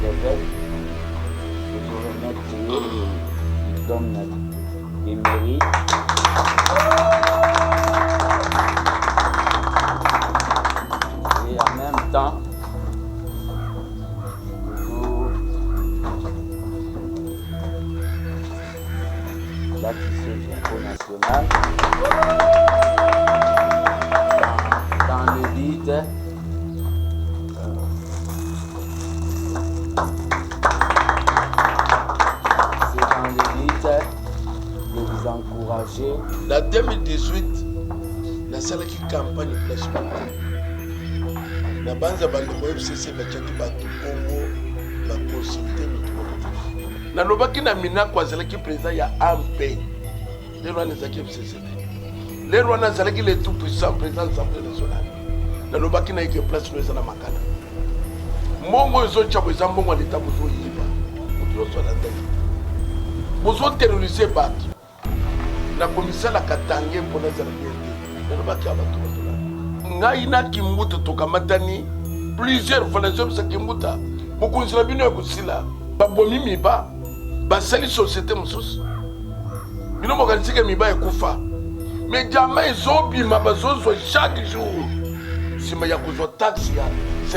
d'évêque, je remettre le diplôme de mérite. Et en même temps, toujours bâtisseur du Fonds national dans le but de vous encourager. En 2018, la salle qui campagne placement. La banza bandeko FCC bachaki bato Congo ba consulter notre. Na lobaki na mina kwa zalaki président ya AMP. Les rois nezaki FCC. Les rois nazalaki le tout puissant président de l'Assemblée nationale. Na lobaki na yeke place no na makana. Mongo ezo chabo ezambo ngwa leta bozo yiba. Bozo so la ndenge. Bozo terroriser bato. Na commissaire la Katange mpona zalaki ete. Na lobaki abato. Ngai na kimbuta tokamatani plusieurs fois nazobisa kimbuta mokonzi na bino ya kosila babomi miba basali société mosusu bino mokanisika miba ekufa mais jama ezobima bazozwa chaque jour nsima ya kozwa taxe ya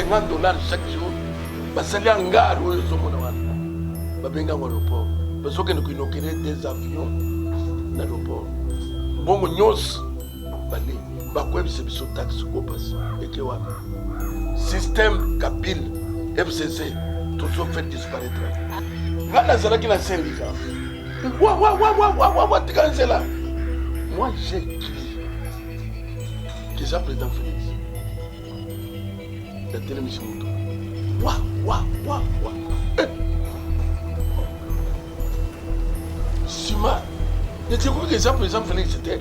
$50 chaque jour basali ya ngari oyo ezomona wana babengango aéroport bazokende koinokele des avions na aéroport bongo nyonso bale bakwebisa biso taxe kopasa eke wana système Kabila FCC toujours fait disparaître nga nazalaki na syndicat tika nzela moi j'ai écrit déjà président Félix yatelemisi moto sima yatikoki déjà président Félix c'était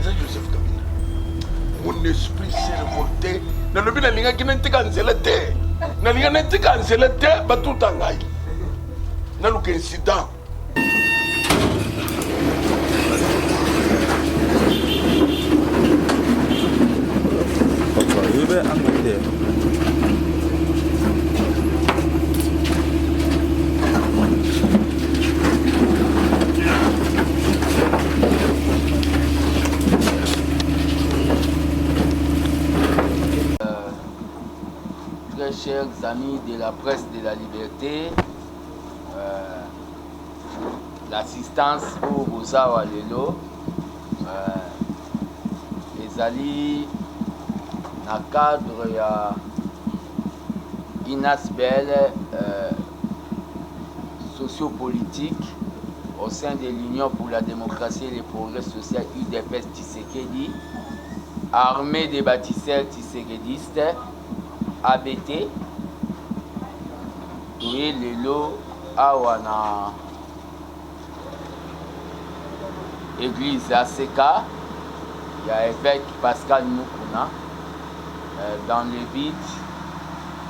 Joseph Kabila. Mon esprit s'est révolté. Nalobi na linga kina ntika nzela te. Na linga ntika nzela te batuta ngai. Na luka incident. Papa, yube angute. Chers amis de la presse de la liberté, l'assistance pour Bozawa Lelo, les alliés dans le cadre de l'INASBEL sociopolitique au sein de l'Union pour la démocratie et le progrès social UDPS Tshisekedi, armée des bâtisseurs tshisekedistes, ABT et lelo awa na église ACK il y a évêque Pascal Mukuna dans le but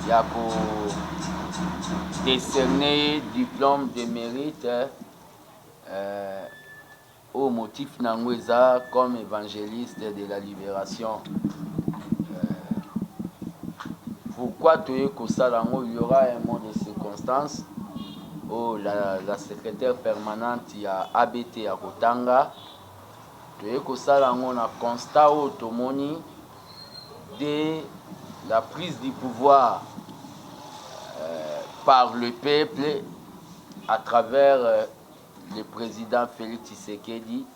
il y a pour décerner diplôme de mérite au motif Nangweza comme évangéliste de la libération. Pourquoi tu es comme ça, il y aura un mot de circonstance où la secrétaire permanente il y a ABT à Kotanga. Tu es comme ça, on a constat automoni de la prise du pouvoir par le peuple à travers le président Félix Tshisekedi.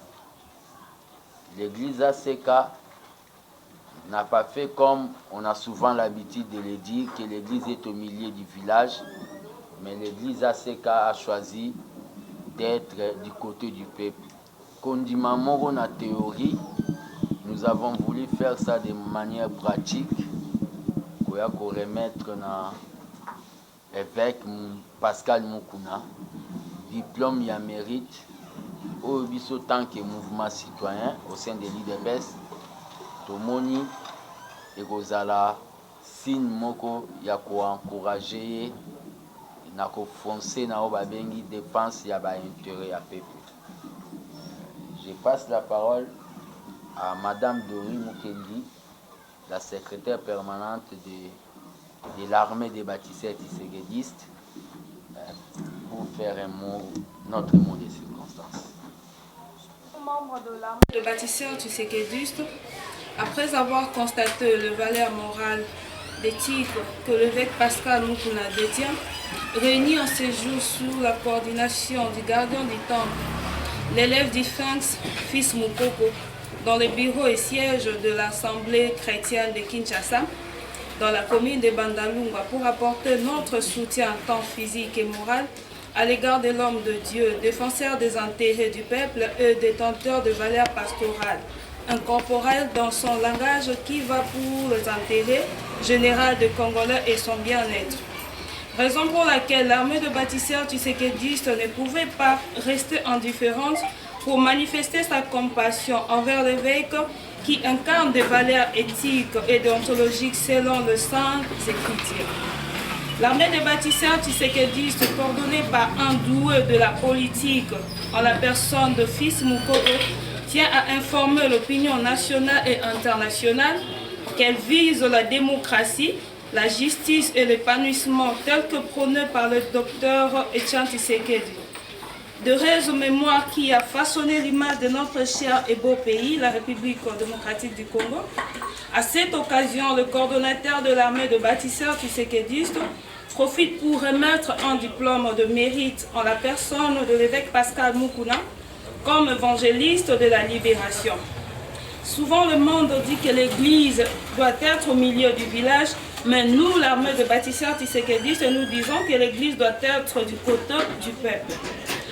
L'église ACK n'a pas fait comme on a souvent l'habitude de le dire, que l'église est au milieu du village, mais l'église ACK a choisi d'être du côté du peuple. Condimement la théorie, nous avons voulu faire ça de manière pratique, pour remettre na évêque Pascal Mukuna, diplôme ya mérite, au biso tant que mouvement citoyen au sein de l'IDPS. Tomoni ekozala signe moko ya koencourager na kofoncer na o babengi dépense ya ba intérêt ya peuple. Je passe la parole à Madame Dori Mukendi, la secrétaire permanente de l'armée des bâtisseurs tshisekedistes, notre mot des circonstances. Membre de l'armée de bâtisseurs Tshisekedi, après avoir constaté le valeur morale d'éthique que l'évêque Pascal Mukuna détient, réuni en séjour sous la coordination du gardien du temple, l'élève du Sphinx, fils Mukoko, dans le bureau et siège de l'Assemblée chrétienne de Kinshasa, dans la commune de Bandalunga, pour apporter notre soutien tant physique et moral à l'égard de l'homme de Dieu, défenseur des intérêts du peuple et détenteur de valeurs pastorales, incorporel dans son langage qui va pour les intérêts généraux des Congolais et son bien-être. Raison pour laquelle l'armée de bâtisseurs tshisekedi ne pouvait pas rester indifférente pour manifester sa compassion envers l'évêque qui incarne des valeurs éthiques et déontologiques selon le Saint Écriture. L'armée des bâtisseurs tshisekedi, coordonnée par un doué de la politique en la personne de fils Mukoko, tient à informer l'opinion nationale et internationale qu'elle vise la démocratie, la justice et l'épanouissement tel que prôné par le docteur Etienne Tshisekedi. De raison mémoire qui a façonné l'image de notre cher et beau pays, la République démocratique du Congo. À cette occasion, le coordonnateur de l'armée de bâtisseurs Tshisekedi profite pour remettre un diplôme de mérite en la personne de l'évêque Pascal Mukuna comme évangéliste de la libération. Souvent, le monde dit que l'église doit être au milieu du village, mais nous, l'armée de bâtisseurs Tshisekedi, nous disons que l'église doit être du côté du peuple.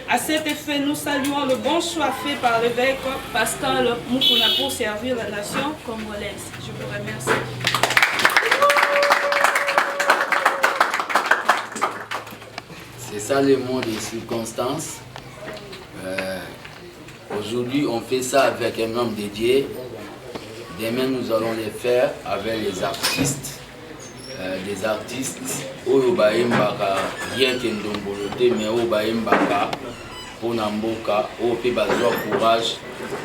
À cet effet, nous saluons le bon choix fait par l'évêque Pascal Mukuna pour servir la nation congolaise. Je vous remercie. C'est ça le mot des circonstances. Aujourd'hui, on fait ça avec un homme dédié. Demain, nous allons le faire avec les artistes. Des artistes, oyo baembaka rien que ndombolote, mais oyo baembaka pour Namboka, oyo pe bazwa courage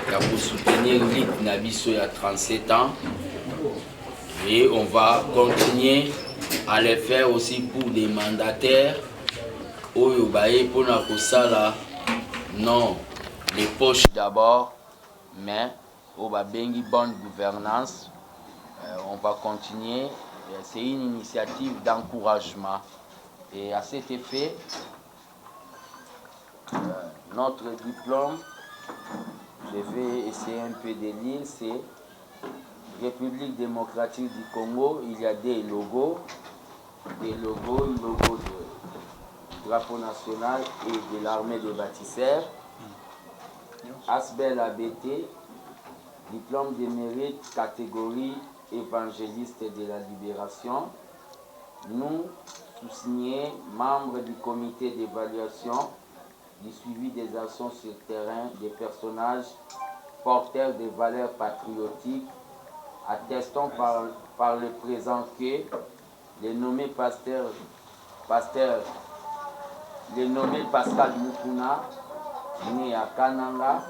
ya soutenir l'île Nabiso ya 37 ans. Et on va continuer à le faire aussi pour des mandataires. Oyo bae pour na kosala non les poches d'abord, mais au babengi bonne gouvernance. On va continuer. C'est une initiative d'encouragement. Et à cet effet, notre diplôme, je vais essayer un peu de lire, c'est République démocratique du Congo. Il y a des logos, logo du drapeau national et de l'armée des bâtisseurs. Asbel ABT, diplôme de mérite, catégorie évangéliste de la libération. Nous, sous-signés, membres du comité d'évaluation, du suivi des actions sur terrain, des personnages porteurs des valeurs patriotiques, attestons par le présent que les nommés Pascal Mukuna, né à Kananga,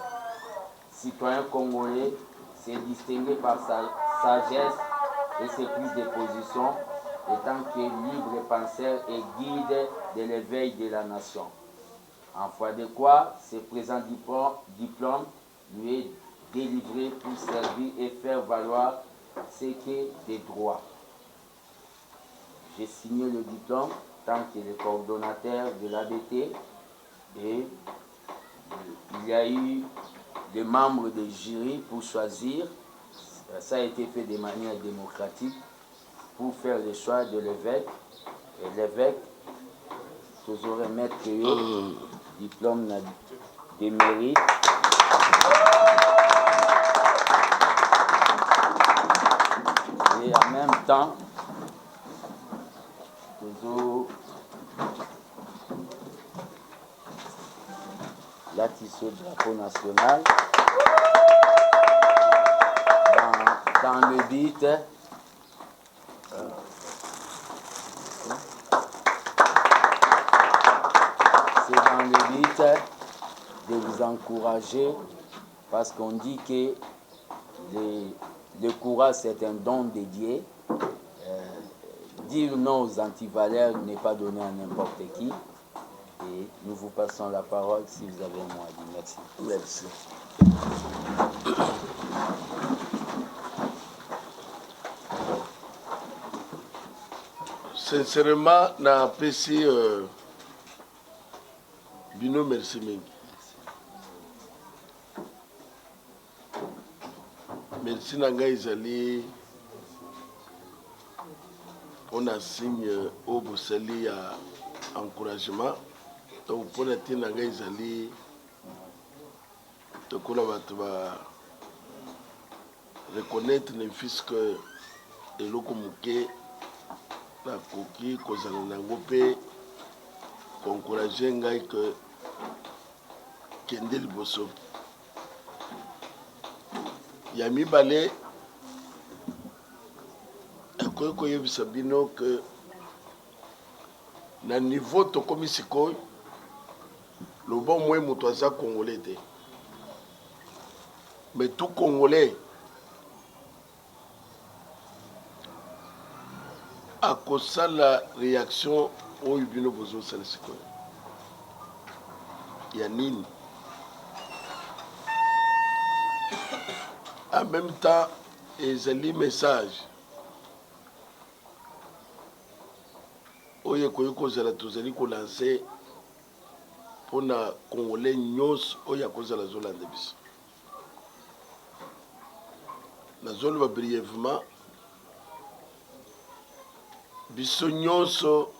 citoyen congolais, s'est distingué par sa sagesse et ses prises de position, étant que libre penseur et guide de l'éveil de la nation. En foi de quoi, ce présent diplôme lui est délivré pour servir et faire valoir ce qu'est des droits. J'ai signé le diplôme tant que le coordonnateur de l'ABT et il y a eu des membres de jury pour choisir. Ça a été fait de manière démocratique pour faire le choix de l'évêque. Et l'évêque, toujours remettre le diplôme de mérite. Et en même temps, toujours la tissue du drapeau national. Dans le but c'est dans le but de vous encourager, parce qu'on dit que le courage c'est un don dédié. Dire non aux antivaleurs n'est pas donné à n'importe qui. Et nous vous passons la parole si vous avez un mot à dire. Merci. Merci. Sincèrement, na apprécié Bino merci mingi. Merci nanga ezali on a signe au bosali ya encouragement. Donc pour la tina nanga ezali de kola batu ba reconnaître les fils que eloko muke na koki kozala nango mpe koencourage ngai ke kende liboso ya mibale akoki koyebisa bino ke na niveau tokomi sikoyo loba mwe moto aza congolais te mais tout congolais akosala réaction oyo bino bozosala sikoyo ya nini. En même temps ezali message oyo ekoki kozala tozali kolanse mpona congolais nyonso oyo akozala azolanda biso. Nazoloba brièvement biso nyonso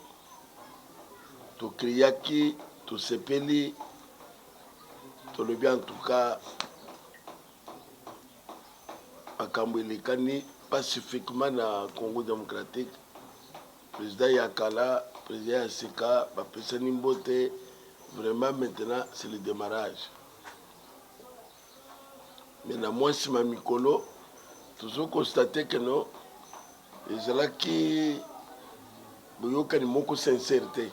tokriaki tosepeli tolobi en tout cas makambo elekani pacifiquement na Congo démocratique. Président Yakala, président Yaseka bapesani mbote. Vraiment maintenant c'est le démarrage. Mais na mwasi ma mikolo toujours constaté que non ezalaki boyokani moko sincérité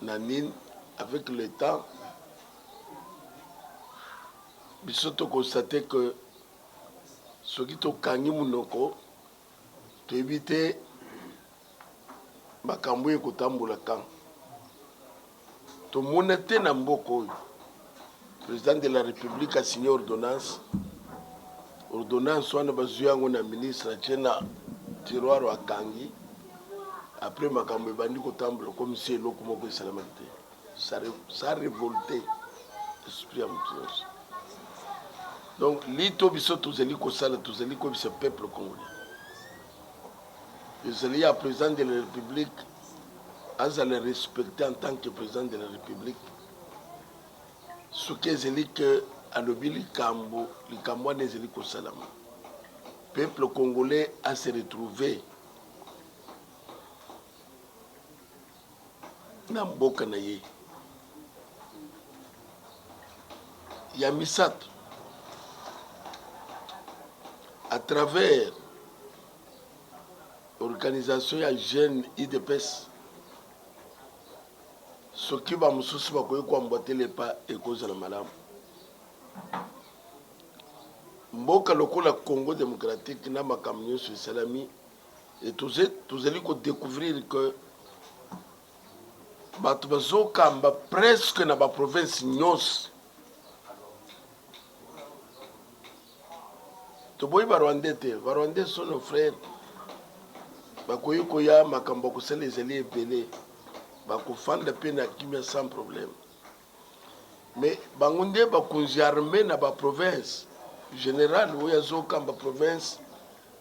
na nini avec le temps biso to constaté que soki tokangi munoko toyebi te makambo ekotambola kan tomona te na mboka oyo président de la république a signé ordonnance wana bazwi yango na ministre atie na tiroir akangi après makambo ebandi kotambola comme si eloko moko esalamaki te ça révolté esprit ya moto nyonso. Donc lito biso tozali kosala tozali koyebisa peuple congolais ezali ya président de la république azala respecté en tant que président de la république soki ezali ke alobi likambo wana ezali kosalama peuple congolais a se retrouvé na mboka na ye ya misato à travers organisation ya jeune IDPS soki bamosusu bakoki koamboatele pa ekozala malamu. Mboka lokola Congo démocratique na makambo nyonso esalami et tozali kodécouvrir que bato bazokamba presque na baprovince nyonso. Toboyi barwandais te, barwandais sont nos frères. Bakoyi koya makambo kosala ezali ebele bakofanda mpe na kimia sans problème. Mais bango nde bakonzi armé na baprovince général oyo azokamba province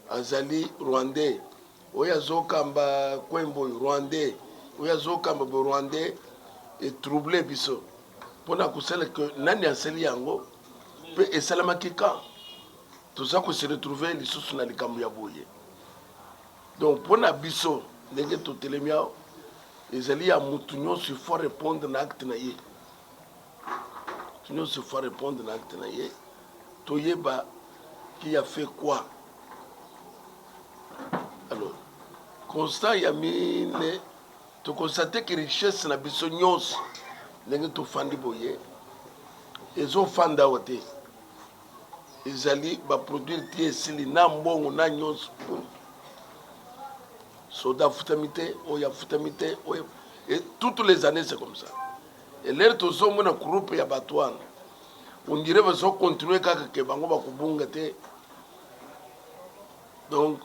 azali rwandais, oyo azokamba kwembo rwandais, oyo azokamba bo rwandais etrouble biso mpona kosala ke nani asali yango mpe esalamaki ka toza kose retrouve lisusu na likambo ya boye. Donc mpona biso ndenge totelemi awa ezali ya mutu nyonso faut répondre na acte na ye, mutu nyonso faut répondre na acte na ye toyeba qui a fait quoi. Alors constat ya mine to constate que richesse na biso nyonso ndenge tofandi boye ezofanda awa te ezali baproduire ti esili na mbongo na nyonso soda afutami te oyo afutami te oyo toutes les années c'est comme ça. Et l'air tout ça mon groupe ya batouane. On dirait que ça continuer kaka ke bango ba kubunga te. Donc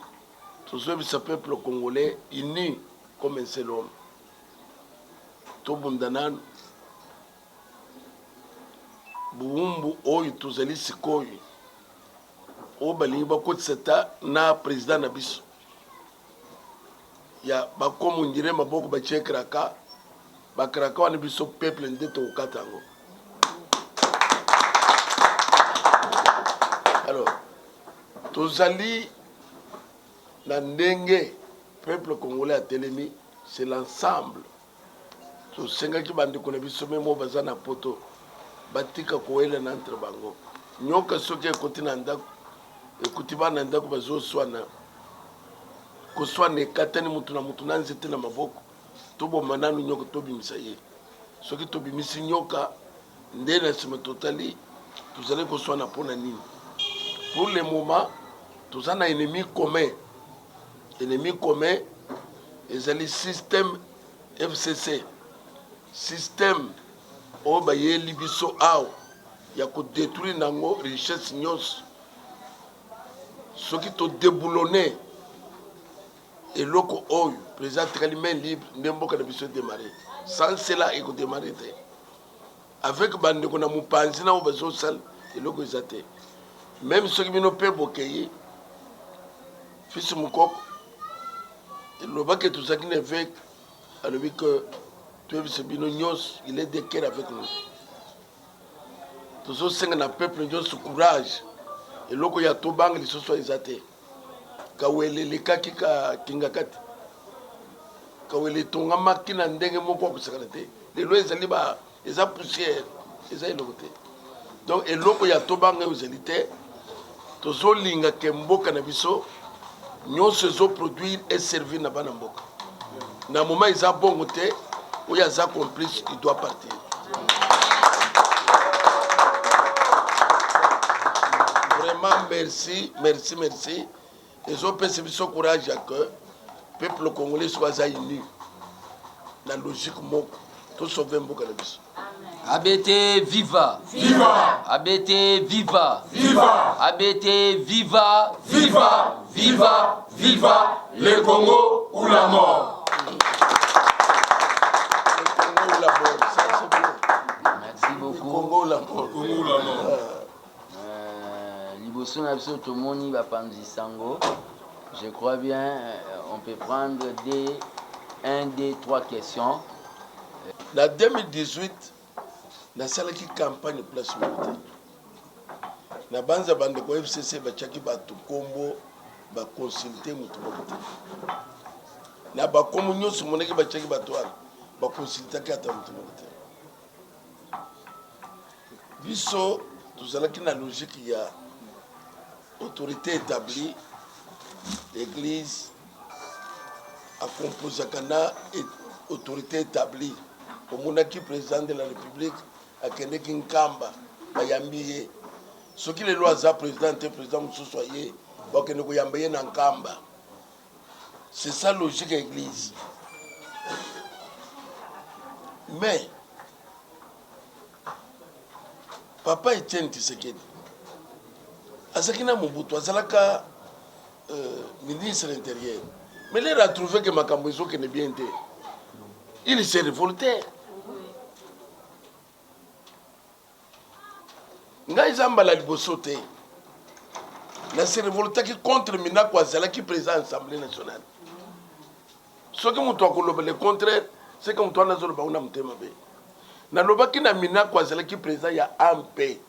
tout ce peuple congolais uni comme un seul homme. Tout bundanan buumbu oyo tozali sikoyo o balingi bakotisata na président na biso ya bakomo ndire maboko batie kraka bakraka wana biso peuple nde tokokata yango. Alors tozali na ndenge peuple congolais atelemi, c'est l'ensemble tosengaki bandeko na biso memo baza na poto batika koela na entre bango nyoka soki ekoti na ndako ekuti bana ndako bazoswana koswana ekatani mutu na mutu na nzete na maboko toboma nanu nyoka tobimisa ye soki tobimisi nyoka nde na nsima totali tozali koswana mpona nini. Pour le moment toza na ennemi commun ezali système FCC système oyo bayeli biso awa ya kodétruire nango richesse nyonso soki todéboulonne eloko oyo président atikali main libre nde mboka na biso edémarre. Sans cela ekodémarre te avec bandeko na mopanzi na oyo bazosala eloko eza te. Même soki bino mpe bokei fils mokoko elobaki tozalaki na évêque alobi que toyebisa bino nyonso il est de cœur avec nous. Tozosenga na peuple nyonso courage eloko ya tobanga lisusu eza te. Kawele lekaki kakingaka te kawele etongamaki na ndenge moko akosakana te lelo ezali eza poussière eza eloko te. Donc eloko ya tobanga ezali te tozolinga ke mboka na biso nyonso ezoproduire et servir na bana mboka na moment eza bongo te oyo aza complice il doit partir. Vraiment merci ezopesa biso courage ya que peuple congolais soit uni na logique moko tosauve mboka na biso. ABT viva! Viva! ABT viva! Viva! ABT viva! Viva! Viva! Viva! Le Congo ou la mort! Merci beaucoup. Congo la mort. Congo la mort. Liboso na biso tomoni bapanzi sango. Je crois bien on peut prendre des 1, 2, 3 questions. Na 2018 nasalaki campagne place militaire na banza bandeko FCC bachaki bato kombo baconsulte mutu moko te na bakomo nyonso monaki bachaki bato wana baconsultaki ata mutu moko te. Biso tozalaki na logique ya autorité établie, l'église akomposaka na autorité établie. Omonaki président de la République akendeki nkamba bayambi ye soki lelo aza président te président mosusu aye bakende koyamba ye na nkamba. C'est ça logique ya église. Mais papa Etienne Tshisekedi azalaki na Mobutu azalaka ministre de l'Intérieur, mais il a trouvé que makambo ezokende bien te. Il s'est révolté. Ngai zambala liboso te na se révoltaki contre Minako azalaki président de l'Assemblée nationale. Soki mutu akoloba le contraire c'est que mutu anazoloba una mutema be na lobaki na Minako azalaki président ya AMP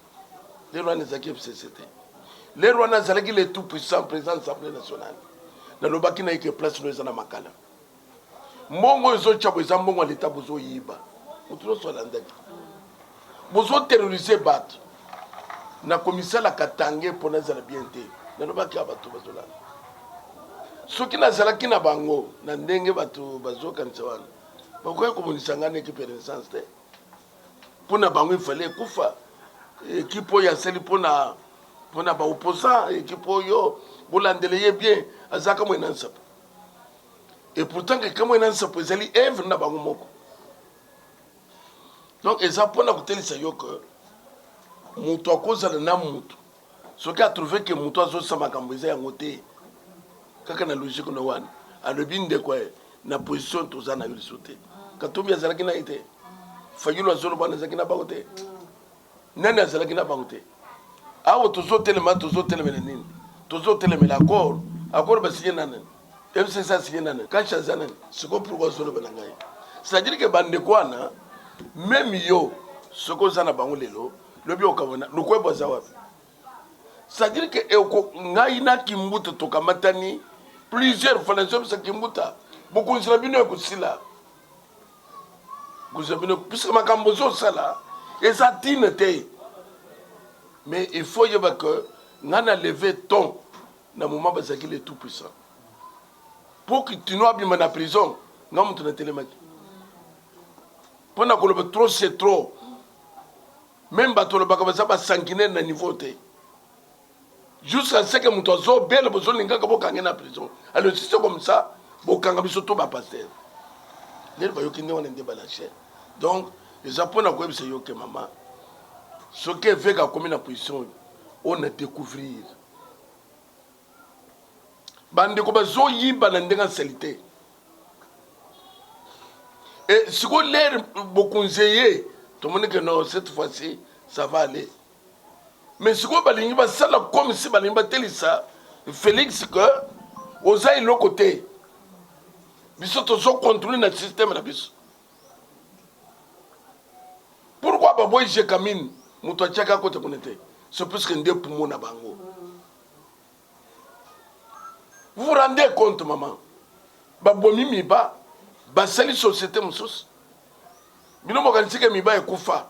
lelo anazaki FCCT lelo anazalaki le tout puissant président de l'Assemblée nationale na lobaki na ike place no ezana makala mbongo ezochabo eza mbongo l'État bozo yiba mutu no so landaki bozo terroriser bato na commissaire la Katange pona zala bien te na lobaki abato bazola soki nazalaki na bango na ndenge bato bazokanisa wana bakoya komonisa ngana ekipe ya Renaissance te pona bango ifale kufa ekipe oyo asali pona baopposant ekipe oyo bolandele ye bien azaka mwena nsapo et pourtant que kamo ena nsapo ezali œuvre na bango moko Donc eza mpona kotelisa yo ke moto akozala na moto soki atrouve ke moto azosala makambo eza yango te kaka na logique na wana alobi ndeko na position toza na yo liso te katumbi azalaki na ye te fayulu azoloba wana azalaki na bango te nani azalaki na bango te awa tozotelemela nini tozotelemela accord basinye na nani FCC asinye na nani kashi aza nani siko pourquoi azoloba na ngai c'est-à-dire que bandeko wana même yo soko oza na bango lelo lobi okabona lokwebo aza wapi c'est-à-dire que ngai na kimbuta tokamatani plusieurs fois nazo bisa kimbuta bokonzi na bino ekosila kuzabino puisque makambo zosala eza tine te mais il faut yeba que ngana lever ton na moment bazaki le tout puissant pour que tu n'ois bien na prison ngam tu na telemaki pona ko le trop c'est trop même bato le bakabaza ba sanguinaire na niveau te jusqu'à ce que muto zo belle besoin linga ko kanga na prison alors si c'est comme ça bokanga biso to ba pasteur les ba yokinde on ndé balaché donc les japonais ko ebise yoke maman ce que fait ka comme na position on a découvrir bande ko bazo yiba na ndenga salité et si ko l'air beaucoup conseiller tout le monde que non cette fois-ci ça va aller mais si ko balingi ba sala comme si balingi ba telisa Félix que oza ilo côté biso to so contrôler notre système na biso pourquoi baboy je camine muto chaka côté connecté c'est parce que ndé poumon na bango vous vous rendez compte maman babomi miba basali société mususu bino mokanisi ke miba ekufa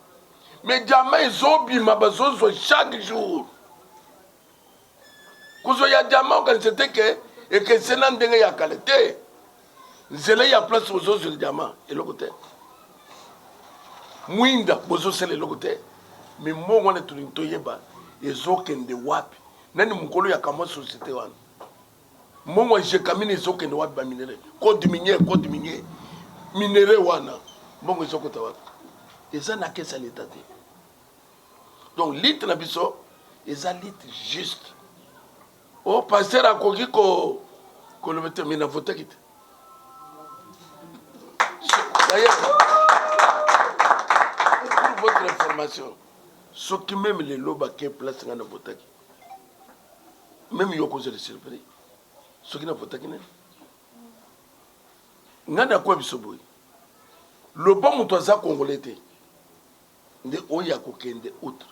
mais jamais ezobima bazozo chaque jour kuzoya jama okanisi te ke ekesena ndenge ya kale te nzela ya place bozozo jama eloko te mwinda bozosala eloko te mais mbongo wana toyeba ezokende wapi nani mokolo ya kama société wana mbongo jekamine ezokende wapi baminere code minier minere wana mbongo ezokota wapi eza na kesa l'état te donc litre na biso eza litre juste o pasteur akoki koloba te mina votaki te pour votre information ce qui même les loba qui place ngana votaki même yoko je le surpris ce qui na votaki ne ngana ko biso boy le bon moto aza congolais te nde oya kokende outre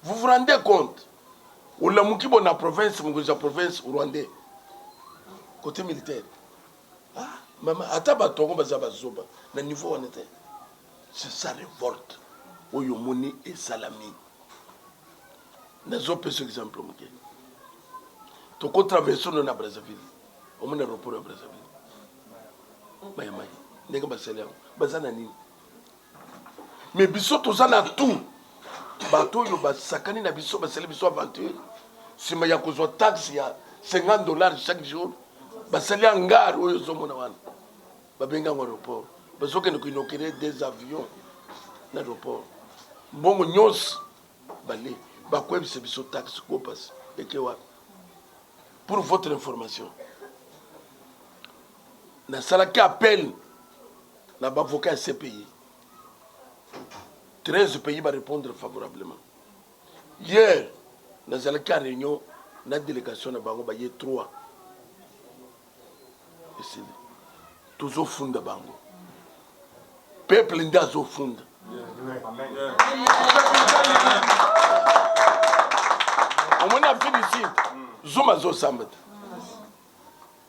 vous vous rendez compte ola mukibo na province mungoza province rwandais côté militaire ah maman ata batongo baza bazoba na niveau wana te c'est ça révolte oyo moni et salami nazo pese exemple muke to ko traverser na Brazzaville au mon aéroport à Brazzaville mai ndenge basele bazana nini mais biso tozana tout bato yo basakani na biso basele biso aventure sima ya kozwa taxe ya $50 chaque jour basele hangar oyo zomona wana babenga ngo aéroport bazokende ko inaugurer des avions na aéroport mbongo nyos bale bakwebisa biso taxe ko passe ekewa pour votre information na salaki appel na bavocat CPI 13 pays va répondre favorablement. Hier, nous avons une réunion, la délégation de Bango, il y a 3. Ici, tous au fond de Bango. Peuple est au fond. On a félicité. Zuma zo sambat.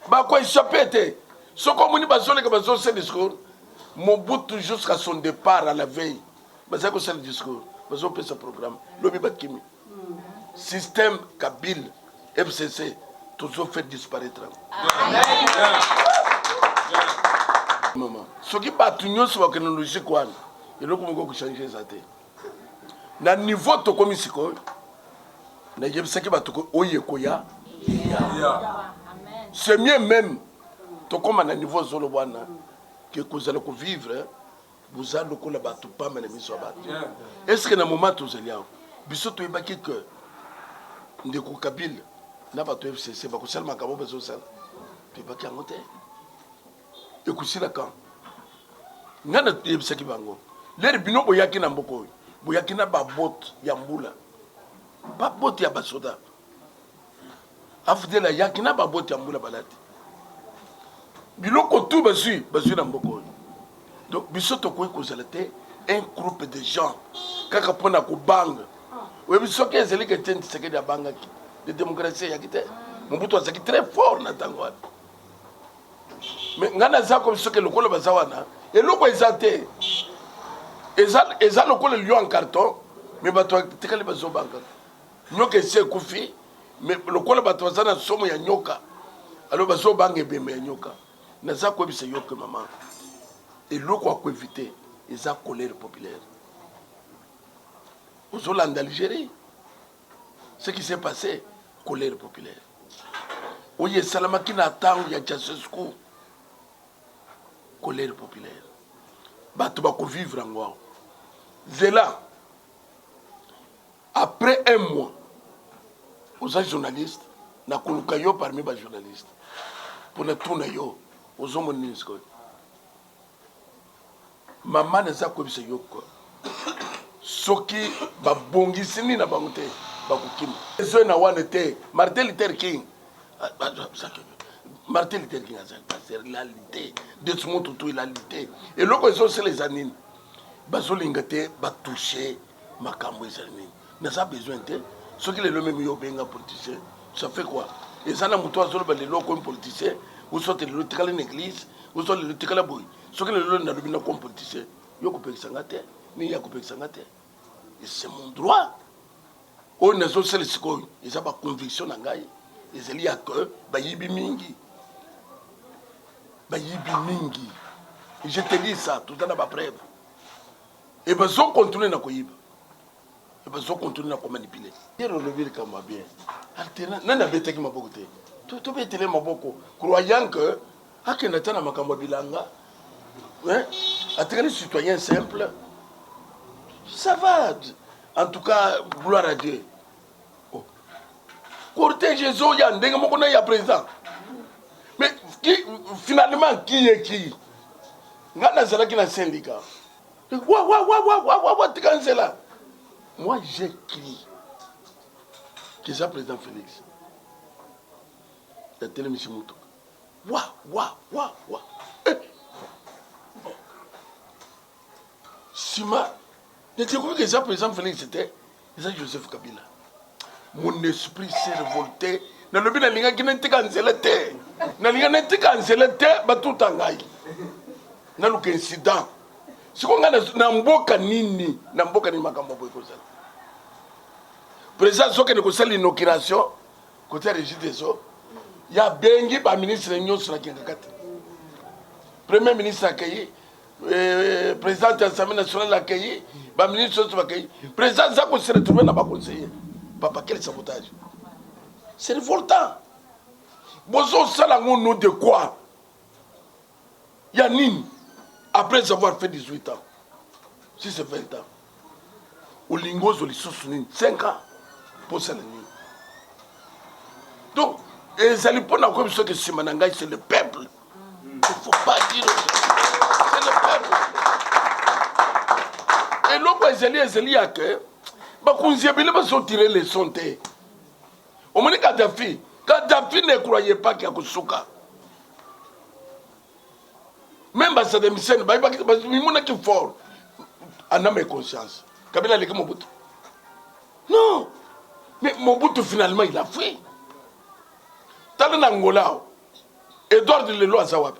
Bah quoi échappé ce qu'on dit bazole que bazo ce discours. Mobutu jusqu'à son départ à la veille. Parce que c'est le discours. Parce qu'on peut ce programme. L'objet Kimi. Système Kabyle, FCC, toujours fait disparaître. Maman. Ce qui bat tout nous sur la technologie quoi. Il faut qu'on change ça. Na niveau to comme ici quoi. Na yeb ce qui bat tout oye koya. C'est mieux même. To comme na niveau zolo wana que vous allez vivre boza lokola bato pamba na miso ya bato. Est-ce que na moment tozali awa biso toyebaki que ndeko Kabila na bato FCC bakosala makambo bazosala toyebaki yango te ekusila kan nga na toyebisaki bango lere bino boyaki na mboka oyo boyaki na babote ya mbula babote ya basoda afudela yaki na babote ya mbula balati biloko tu bazwi na mboka oyo. Donc biso tokoki kozala te un groupe de gens kaka mpona kobanga oyebi soki ezali ke te Tshisekedi abangaki de démocratie eyaki te Mobutu azalaki très fort na ntango wana mais nga naza komi soki lokola baza wana eloko eza te eza lokola lion en carton mais bato batikali bazobanga nyoka esi ekufi mais lokola bato baza na somo ya nyoka alo bazobanga ebembe ya nyoka naza koyebisa yo ke mama eloko akoevite eza colère populaire. Ozolanda Algérie, ce qui s'est passé, colère populaire. Oye salamaki na tango ya Ceausescu, colère populaire. Bato bako vivre en Zela, après un mois, aux journalistes, na koluka yo parmi les journalistes, pour ne tourner yo, aux hommes ministres. Maman neza kobisa yo ko. Soki babongisi ni na bango te bakokima ezo na wana te Martin Luther King Martin Luther King c'est la lutte de tout monde tout la lutte et loko ezo c'est les anines bazolinga te batoucher makambo ezani na ça besoin te soki le même yo benga politicien ça fait quoi et ça na muto azolo ba le loko politicien ou sote le tikala l'église ou sote le tikala boy soki le lolo na lobina comme politicien yo kopekisa ngate ni ya kopekisa ngate. Et c'est mon droit. On a aussi les sikoy, ils ont pas conviction en gaï. Ils ont dit que bayibi mingi. Bayibi mingi. Et je te dis ça, tout le temps n'a pas preuve. Et ben ils continuer na koyiba. Et ben ils continuer à manipuler. Il relever comme bien. Alternant, nana bete ki mabokote. Tout betele maboko croyant que akenata na makambo bilanga. Hein? Atteindre citoyen simple. Ça va. En tout cas, gloire à Dieu. Oh. Cortège Zoya, Ndengamokona ya président. Mais finalement, qui est qui? Ngana zala qui na syndicat. Moi, j'écris que c'est président Félix. La télévision Moutou. Sima. Je te dis que ça, par exemple, Félix, c'était Joseph Kabila. Mon esprit s'est révolté. Je ne sais pas si je cancellé. Je ne sais pas cancellé, mais tout en gagne. Je n'ai aucun incident. Si on a un mboka nini, na mboka ni makambo boy ko sala. Président soki ne ko sala l'inauguration côté Régis des eaux. Il y a bengi ba ministre nyonso na kingakati. Premier ministre accueilli président de l'Assemblée nationale accueilli, le ministre de l'accueilli. Le président Zako s'est retrouvé dans ma conseiller. Papa, quel sabotage? C'est révoltant. Bozo Salango nous de quoi? Yanine, après avoir fait 18 ans, si c'est 20 ans, au Lingos, au Lissousounine, 5 ans pour Salanine. Donc, les alipons n'ont comme ça que Simanangaï, c'est le peuple. Il ne faut pas dire. C'est le peuple. Et l'autre, Ezeli a que, Bakounziabile va sortir les sontés. Au moment Kadhafi ne croyait pas qu'il y a Koussouka. Même Saddam Hussein, il est fort. En âme et conscience. Kabila a Mobutu. Non. Mais Mobutu, finalement, il a fait. Dans l'Angola, Edouard de Lelo Azawab.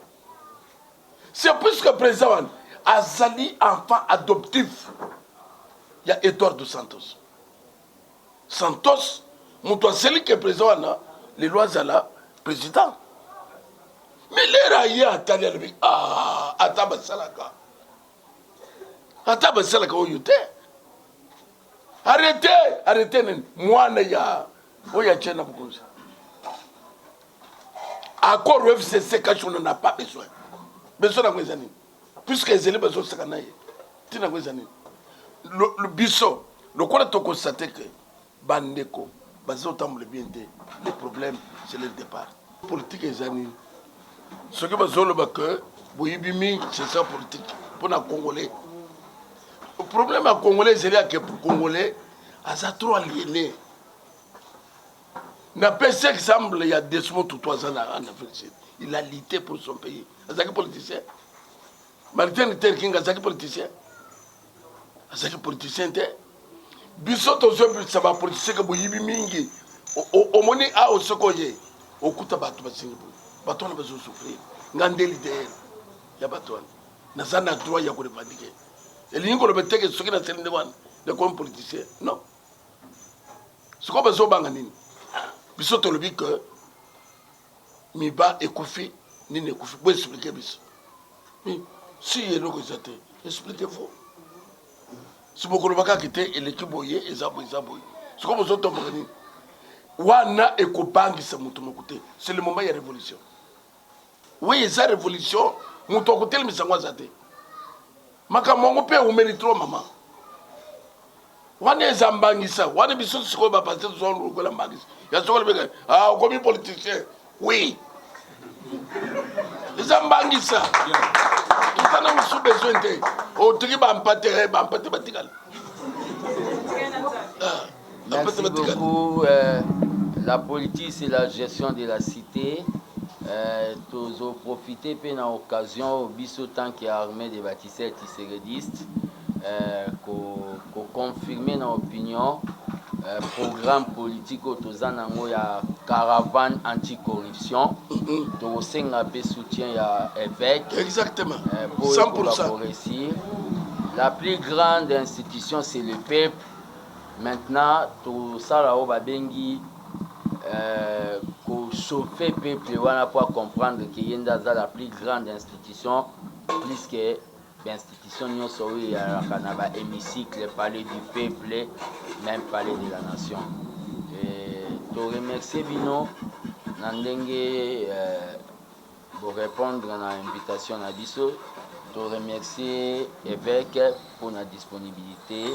C'est plus que le président Azali, enfant adoptif. Il y a Edouard de Santos. Santos, celui qui est président, les lois Zala, président. Mais les raïs à Talialbi, Atabasalaka. Atabasalaka, où you arrêtez, moi, Naya, où y a Tchena Boukouz. Accord FCC, on n'en a pas besoin. Besoin de mes amis. puisque ezeli bazosaka na ye ntina ngo eza nini biso lokola tokonstate ke bandeko bazotambola bien te le problème c'est le départ politique eza nini soki bazoloba ke boyibi mingi c'est ça politique mpona congolais problème ya congolais ezeli yake pour congolais aza trop aliéné napesi exemple il y a Desmond Tutu aza en Afrique Sud il a lutté pour son pays azalaki politicien Martin Luther King azalaki politicien te biso tozobisa bapoliticien ke boyibi mingi omoni a osoko ye okuta bato basingi boye bato wana bazosouffrir nga nde leader ya bato wana naza na droit ya korevandike elingi koloba teke soki naseli nde wana nakomi politicien non sikoyo bazobanga nini biso tolobi ke miba ekufi nini ekufi bo explike biso si eloko eza te explike vous si bokoloba kaka te eleki boye eza boye sikoyo bozotomboka nini wana ekobangisa moto moko te c'est le moment ya révolution oui eza révolution moto akotelemisa yango aza te makambo yango mpe eumeli tro mama wana eza mbangisa wana biso sikoyo bapase tozolokola mbangisa ya sikoyo beka okomi politicien oui eza mbangisa tozana mosu besoin te otiki bampate batikala. Merci beaucoup. La politique, c'est la gestion de la cité. Tous profiter de l'occasion, biso tant qu'il y a armée des bâtisseurs tisseredistes, pour confirmer notre opinion, programme politique autour ya caravane anticorruption, tout soutien à évêque. Exactement. 100%. Pour réussir. La plus grande institution, c'est le peuple. Maintenant, tout ça là, on va bengi chauffer le peuple pour comprendre que Yenda est la plus grande institution, plus que l'institution il y a un hémicycle, palais du peuple, même palais de la nation. Je remercie Bino Nandenge pour répondre à l'invitation à Bisso. Je remercie l'évêque pour la disponibilité.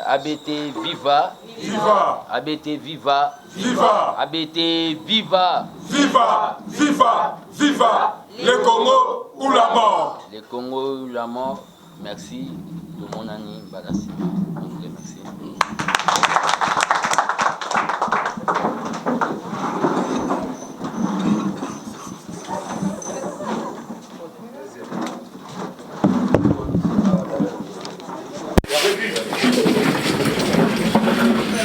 ABT viva, Viva, ABT viva, viva, ABT viva, viva, viva, viva, le Congo ou la mort. Le Congo ou la mort. Merci de mon ami Badassi. Merci. Il y avait